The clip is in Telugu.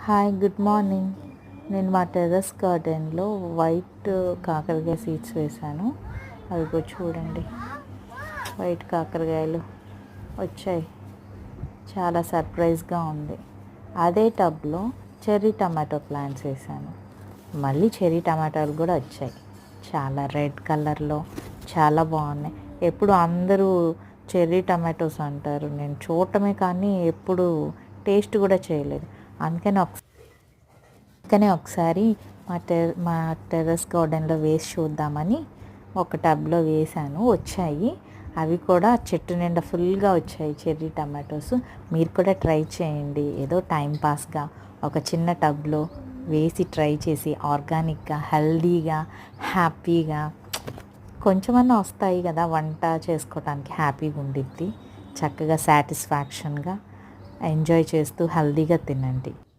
Hi, good morning. నేను మా టెర్రస్ గార్డెన్లో వైట్ కాకరకాయ సీడ్స్ వేశాను. అవి చూడండి, వైట్ కాకరకాయలు వచ్చాయి. చాలా సర్ప్రైజ్గా ఉంది. అదే టబ్లో చెర్రీ టమాటో ప్లాంట్స్ వేసాను. మళ్ళీ చెర్రీ టమాటాలు కూడా వచ్చాయి. చాలా రెడ్ కలర్లో చాలా బాగున్నాయి. ఎప్పుడు అందరూ చెర్రీ టమాటోస్ అంటారు, నేను చూడటమే కానీ ఎప్పుడు టేస్ట్ కూడా చేయలేదు. అందుకనే ఒకసారి మా టెర్రస్ గార్డెన్లో వేసి చూద్దామని ఒక టబ్లో వేసాను. వచ్చాయి. అవి కూడా చెట్టు నిండా ఫుల్గా వచ్చాయి చెర్రీ టమాటోస్. మీరు కూడా ట్రై చేయండి. ఏదో టైంపాస్గా ఒక చిన్న టబ్లో వేసి ట్రై చేసి ఆర్గానిక్గా, హెల్దీగా, హ్యాపీగా కొంచెమన్నా వస్తాయి కదా, వంట చేసుకోవడానికి హ్యాపీగా ఉండిద్ది. చక్కగా సాటిస్ఫాక్షన్గా ఎంజాయ్ చేస్తూ హెల్దీగా తినండి.